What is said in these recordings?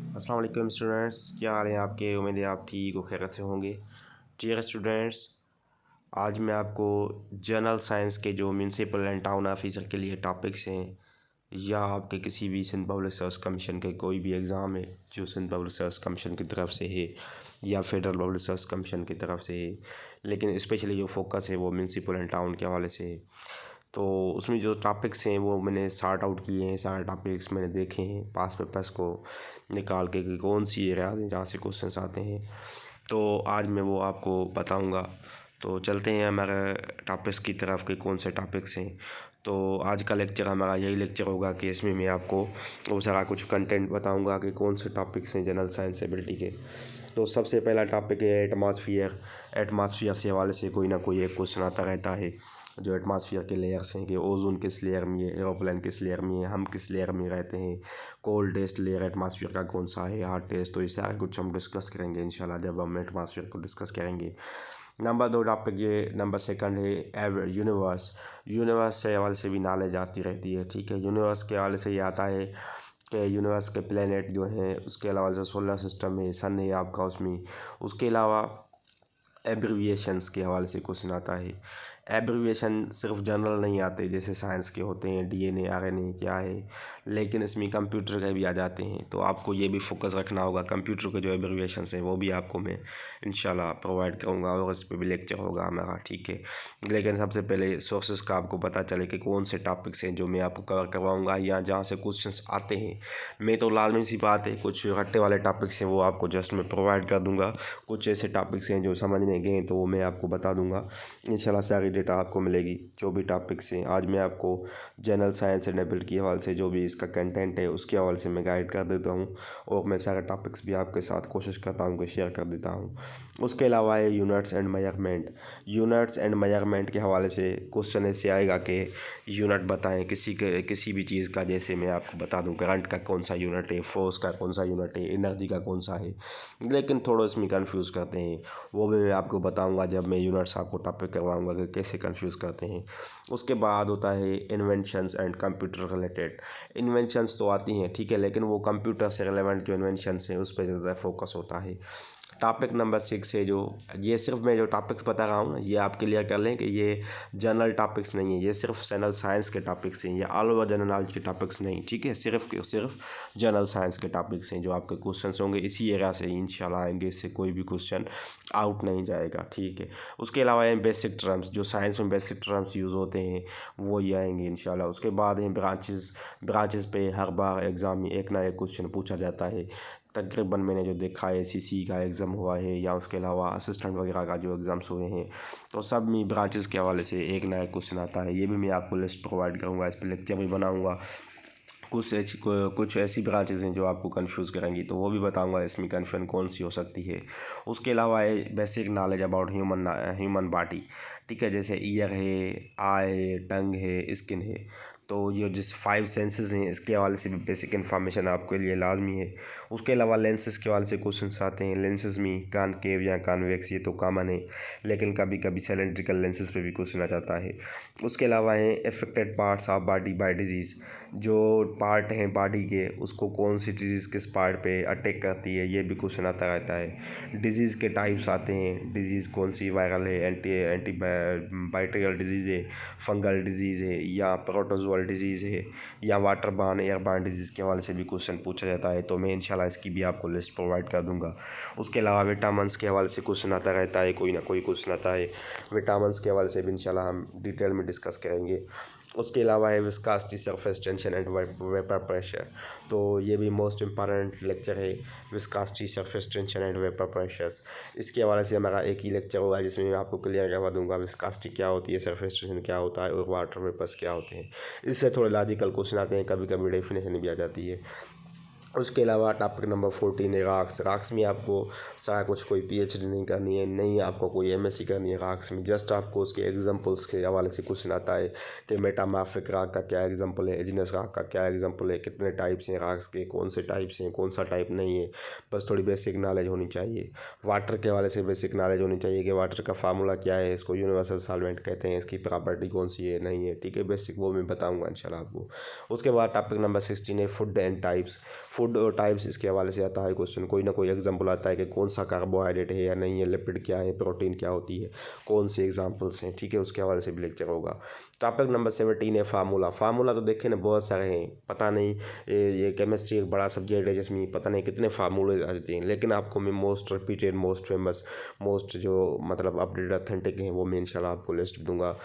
अस्सलाम वालेकुम स्टूडेंट्स, क्या हाल है आपके। उम्मीद है आप ठीक हो, खैरियत से होंगे। डियर स्टूडेंट्स, आज मैं आपको जनरल साइंस के जो म्यूनसिपल एंड टाउन ऑफिसर के लिए टॉपिक्स हैं, या आपके किसी भी सिंध पब्लिक सर्विस कमीशन के कोई भी एग्ज़ाम है जो सिंध पब्लिक सर्विस कमीशन की तरफ से है या फेडरल पब्लिक सर्विस कमीशन की तरफ से है, लेकिन स्पेशली जो फोकस है वो म्यूनसिपल एंड टाउन के हवाले से है। तो उसमें जो टॉपिक्स हैं वो मैंने सॉर्ट आउट किए हैं। सारे टॉपिक्स मैंने देखे हैं पास पेपर्स को निकाल के कि कौन सी एरिया है जहाँ से क्वेश्चंस आते हैं। तो आज मैं वो आपको बताऊंगा। तो चलते हैं हमारे टॉपिक्स की तरफ के कौन से टॉपिक्स हैं। तो आज का लेक्चर हमारा यही लेक्चर होगा कि इसमें मैं आपको वो सारा कुछ कंटेंट बताऊंगा कि कौन से टॉपिक्स हैं जनरल साइंस एबिलिटी के। तो सबसे पहला टॉपिक है एटमॉस्फेयर। एटमॉस्फेयर से हवाले से कोई ना कोई एक क्वेश्चन आता रहता है। जो एटमॉस्फेयर के लेयर्स हैं कि ओजोन किस लेयर में है, एरोप्लेन किस लेयर में है, हम किस लेयर में रहते हैं, कोल्डेस्ट लेयर एटमॉस्फेयर का कौन सा है, हॉटेस्ट। तो ये सारा कुछ हम डिस्कस करेंगे इंशाल्लाह जब हम एटमॉस्फेयर को डिस्कस करेंगे। नंबर 2 टॉपिक ये नंबर सेकंड है यूनिवर्स। यूनिवर्स से हवाले से भी नॉलेज आती रहती है, ठीक है। यूनिवर्स के हवाले से ये आता है कि यूनिवर्स के प्लेनेट जो हैं, उसके अलावा जो सोलर सिस्टम है, सन है आपका उसमें। उसके अलावा एब्रीविएशंस के हवाले से क्वेश्चन आता है। एब्रीविएशन सिर्फ जनरल नहीं आते जैसे साइंस के होते हैं, डीएनए आरएनए क्या है, लेकिन इसमें कंप्यूटर के भी आ जाते हैं। तो आपको ये भी फोकस रखना होगा। कंप्यूटर के जो एब्रीविएशंस हैं वो भी आपको मैं इंशाल्लाह प्रोवाइड करूँगा और इस पर भी लेक्चर होगा हमारा, ठीक है। लेकिन सबसे पहले सोर्सेज का आपको पता चले कि कौन से टॉपिक्स हैं जो मैं आपको कवर करवाऊँगा या जहाँ से क्वेश्चंस आते हैं। मैं तो लाजमी सी बात है कुछ रट्टे वाले टॉपिक्स हैं वो आपको जस्ट मैं प्रोवाइड कर दूँगा। कुछ ऐसे टॉपिक्स हैं जो समझ नहीं गए तो वो मैं आपको बता दूँगा। इंशाल्लाह सारी डेटा आपको मिलेगी जो भी टॉपिक्स हैं। आज मैं आपको जनरल साइंस एंड एबिलिटी के हवाले से जो भी इसका कंटेंट है उसके हवाले से मैं गाइड कर देता हूँ और मैं सारे टॉपिक्स भी आपके साथ कोशिश करता हूँ कि शेयर कर देता हूँ। उसके अलावा है units and measurement. Units and measurement के हवाले से क्वेश्चन ऐसे आएगा कि यूनिट बताएं किसी भी चीज़ का। जैसे मैं आपको बता दूं करंट का कौन सा यूनिट है, फोर्स का कौन सा यूनिट है, एनर्जी का कौन सा है, लेकिन थोड़ा इसमें कंफ्यूज करते हैं। वो भी मैं आपको बताऊंगा जब मैं यूनिट्स आपको टॉपिक करवाऊंगा कि कैसे कंफ्यूज करते हैं। उसके बाद होता है inventions and computer related. Inventions तो आती हैं, ठीक है, लेकिन वो कंप्यूटर से रिलेवेंट जो इन्वेंशंस हैं उस पर ज़्यादा फोकस होता है। टॉपिक नंबर 6 है जो ये सिर्फ मैं जो टॉपिक्स बता रहा हूँ ना ये आप क्लियर कर लें कि ये जनरल टॉपिक्स नहीं है, ये सिर्फ जनरल साइंस के टॉपिक्स हैं, ये ऑल ओवर जनरल नॉलेज के टॉपिक्स नहीं, ठीक है। सिर्फ जनरल साइंस के टॉपिक्स हैं जो आपके क्वेश्चंस होंगे इसी एरिया से इंशाल्लाह आएंगे। इससे कोई भी क्वेश्चन आउट नहीं जाएगा, ठीक है। उसके अलावा ये बेसिक टर्म्स जो साइंस में बेसिक टर्म्स यूज़ होते हैं वो ये आएंगे इंशाल्लाह। उसके बाद हैं ब्रांचेस पे हर बार एग्ज़ाम में एक ना एक क्वेश्चन पूछा जाता है। तकरीबन मैंने जो देखा है सीसी का एग्ज़ाम हुआ है या उसके अलावा असिस्टेंट वगैरह का जो एग्ज़ाम्स हुए हैं तो सब में ब्रांचेस के हवाले से एक ना एक क्वेश्चन आता है। ये भी मैं आपको लिस्ट प्रोवाइड करूँगा, इस पर लेक्चर भी बनाऊँगा। कुछ ऐसी ब्रांचेस हैं जो आपको कंफ्यूज करेंगी तो वो भी बताऊंगा इसमें कन्फ्यूजन कौन सी हो सकती है। उसके अलावा है basic knowledge about human body, ठीक है। जैसे ईयर है, आई है, टंग है, स्किन है। तो ये जिस 5 सेंसेस हैं इसके हवाले से भी बेसिक इन्फॉर्मेशन आपके लिए लाजमी है। उसके अलावा लेंसेज के हवाले से क्वेश्चन आते हैं। लेंसेज में कॉनकेव या कॉन्वेक्स ये तो कॉमन है, लेकिन कभी कभी सिलेंड्रिकल लेंसेज पे भी क्वेश्चन आ जाता है। उसके अलावा है affected parts of body by disease. जो पार्ट हैं बॉडी के उसको कौन सी डिजीज़ किस पार्ट पे अटैक करती है ये भी क्वेश्चन आता रहता है। डिजीज़ के टाइप्स आते हैं, डिजीज़ कौन सी वायरल है, एंटीबायोटिकल डिजीज़ है, फंगल डिजीज़ है या प्रोटोजोअल डिजीज़ है या वाटरबॉर्न एयरबॉर्न डिजीज़ के हवाले से भी क्वेश्चन पूछा जाता है। तो मैं इंशाल्लाह इसकी भी आपको लिस्ट प्रोवाइड कर दूंगा। उसके अलावा विटामिन्स के हवाले से क्वेश्चन आता रहता है, कोई ना कोई क्वेश्चन आता है। विटामिन्स के हवाले से भी इंशाल्लाह हम डिटेल में डिस्कस करेंगे। उसके अलावा है viscosity, surface tension and vapour pressure. तो ये भी मोस्ट इंपॉर्टेंट लेक्चर है, viscosity, surface tension and vapour pressures. इसके हवाले से हमारा एक ही लेक्चर होगा जिसमें मैं आपको क्लियर करवा दूंगा विस्कोसिटी क्या होती है, सरफेस टेंशन क्या होता है और वाटर वेपर्स क्या होते हैं। इससे थोड़े लॉजिकल क्वेश्चन आते हैं, कभी कभी डेफिनेशन भी आ जाती है। उसके अलावा टॉपिक नंबर 14 है राक्स में आपको सारा कुछ कोई पीएचडी नहीं करनी है, नहीं आपको कोई एमएससी करनी है राक्स में। जस्ट आपको उसके एग्जांपल्स के हवाले से क्वेश्चन आता है कि मेटामॉर्फिक राक का क्या एग्जांपल है, इग्नियस राक का क्या एग्जांपल है, कितने टाइप्स हैं राक्स के, कौन से टाइप्स हैं, कौन सा टाइप नहीं है। बस थोड़ी बेसिक नॉलेज होनी चाहिए। वाटर के हवाले से बेसिक नॉलेज होनी चाहिए कि वाटर का फार्मूला क्या है, इसको यूनिवर्सल सॉल्वेंट कहते हैं, इसकी प्रॉपर्टी कौन सी है नहीं है, ठीक है। बेसिक वो मैं बताऊँगा इंशाल्लाह आपको। उसके बाद टॉपिक नंबर 16 है फूड फूड टाइप्स इसके हवाले से आता है क्वेश्चन, कोई ना कोई एग्जांपल आता है कि कौन सा कार्बोहाइड्रेट है या नहीं है, लिपिड क्या है, प्रोटीन क्या होती है, कौन से एग्जांपल्स हैं, ठीक है, उसके हवाले से भी लेक्चर होगा। टॉपिक नंबर 17 है फार्मूला। फार्मूला तो देखे ना बहुत सारे हैं, पता नहीं ये केमिस्ट्री एक बड़ा सब्जेक्ट है जिसमें पता नहीं कितने फार्मूले आ जाते हैं, लेकिन आपको मैं most repeated, most famous, most जो मतलब अपडेटेड ऑथेंटिक हैं वो मैं इंशाल्लाह आपको लिस्ट दूंगा।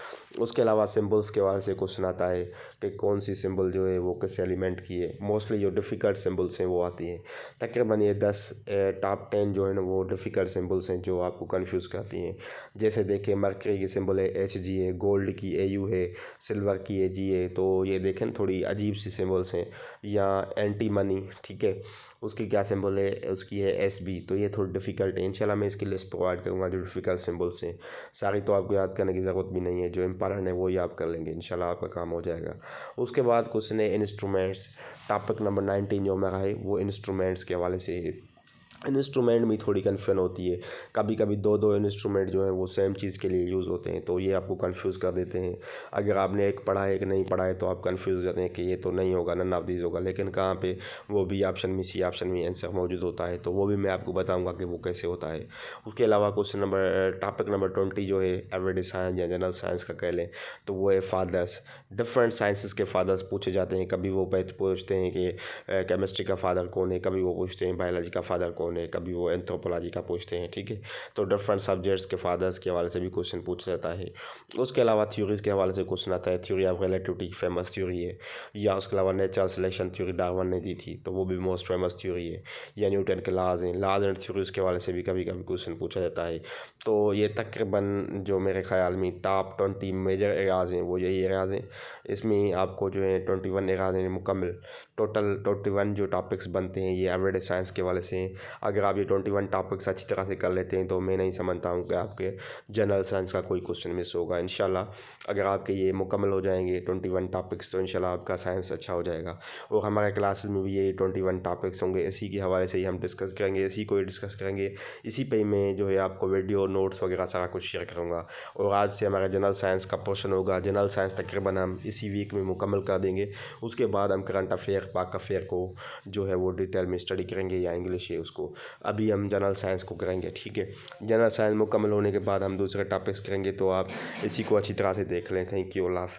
उसके अलावा सिंबल्स के हवाले से क्वेश्चन आता है कि कौन सी सिंबल जो है वो किस एलिमेंट की है। मोस्टली जो डिफ़िकल्ट सिंबल्स हैं वो आती हैं, तकरीबन ये 10 टॉप 10 जो है ना वो डिफ़िकल्ट सिंबल्स हैं जो आपको कंफ्यूज करती हैं। जैसे देखिए मरकरी की सिंबल है Hg है, गोल्ड की Au है, सिल्वर की Ag है, तो ये देखें थोड़ी अजीब सी सिंबल्स हैं। या एंटी मनी, ठीक है, उसकी क्या सिंबल है, उसकी है Sb, तो ये थोड़ी डिफ़िकल्ट है। इंशाल्लाह मैं इसकी लिस्ट प्रोवाइड करूँगा जो डिफ़िकल्ट सिंबल्स हैं। सारी तो आपको याद करने की ज़रूरत भी नहीं है, जो इम्पॉर्टेंट है वो ही आप कर लेंगे, इंशाल्लाह आपका काम हो जाएगा। उसके बाद क्वेश्चन है इंस्ट्रूमेंट्स। टॉपिक नंबर 19 जो मेरा है वो इंस्ट्रूमेंट्स के हवाले से है। इंस्ट्रूमेंट में थोड़ी कन्फ्यूजन होती है, कभी कभी दो इंस्ट्रूमेंट जो हैं वो सेम चीज़ के लिए यूज़ होते हैं, तो ये आपको कंफ्यूज कर देते हैं। अगर आपने एक पढ़ा है कि नहीं पढ़ा है तो आप कंफ्यूज हो जाते हैं कि ये तो नहीं होगा, नन ऑफ दीज होगा, लेकिन कहाँ पे वो भी ऑप्शन में, सी ऑप्शन में आंसर मौजूद होता है, तो वो भी मैं आपको बताऊँगा कि वो कैसे होता है। उसके अलावा क्वेश्चन नंबर टॉपिक नंबर 20 जो है एवरीडे साइंस या जनरल साइंस का कह लें, तो वो है फादर्स। डिफरेंट साइंसेस के फादर्स पूछे जाते हैं, कभी वो पूछते हैं कि केमिस्ट्री का फादर कौन है, कभी वो पूछते हैं बायोलॉजी का फादर कौन है, कभी वो एंथ्रोपोलॉजी का पूछते हैं, ठीक है। तो डिफरेंट सब्जेक्ट्स के फादर्स के हवाले से भी क्वेश्चन पूछा जाता है। उसके अलावा थ्योरीज के हवाले से क्वेश्चन आता है, theory of relativity famous theory है, या उसके अलावा नेचुरल सिलेक्शन थ्योरी डार्विन ने दी थी, तो वो भी मोस्ट फेमस थ्योरी है। या न्यूटन के लॉज हैं, लॉज एंड थ्योरीज के हवाले से भी कभी कभी क्वेश्चन पूछा जाता है। तो ये तकरीबन जो मेरे ख्याल में टॉप 20 मेजर एरियाज़ हैं वो यही एरियाज़ हैं। इसमें आपको जो है 21 एरियाज़ हैं मुकम्मल, टोटल 21 जो टॉपिक्स बनते हैं ये एवरीडे साइंस के वाले से हैं। अगर आप ये 21 टॉपिक्स अच्छी तरह से कर लेते हैं तो मैं नहीं समझता हूँ कि आपके जनरल साइंस का कोई क्वेश्चन मिस होगा। इंशाल्लाह अगर आपके ये मुकम्मल हो जाएंगे 21 टॉपिक्स तो इंशाल्लाह आपका साइंस अच्छा हो जाएगा। और हमारे क्लासेस में भी ये 21 टॉपिक्स होंगे, इसी के हवाले से ही हम डिस्कस करेंगे, इसी को ही डिस्कस करेंगे, इसी पे मैं जो है आपको वीडियो नोट्स वगैरह सारा कुछ शेयर करूँगा। और आज से हमारा जनरल साइंस का पोर्शन होगा, जनरल साइंस तकरीबन हम इसी वीक में मुकम्मल कर देंगे। उसके बाद हम करंट अफेयर, पाक अफेयर को जो है वो डिटेल में स्टडी करेंगे, या इंग्लिश है उसको। अभी हम जनरल साइंस को करेंगे, ठीक है। जनरल साइंस मुकम्मल होने के बाद हम दूसरे टॉपिक्स करेंगे, तो आप इसी को अच्छी तरह से देख लें। थैंक यू, अल्लाह हाफ़िज़।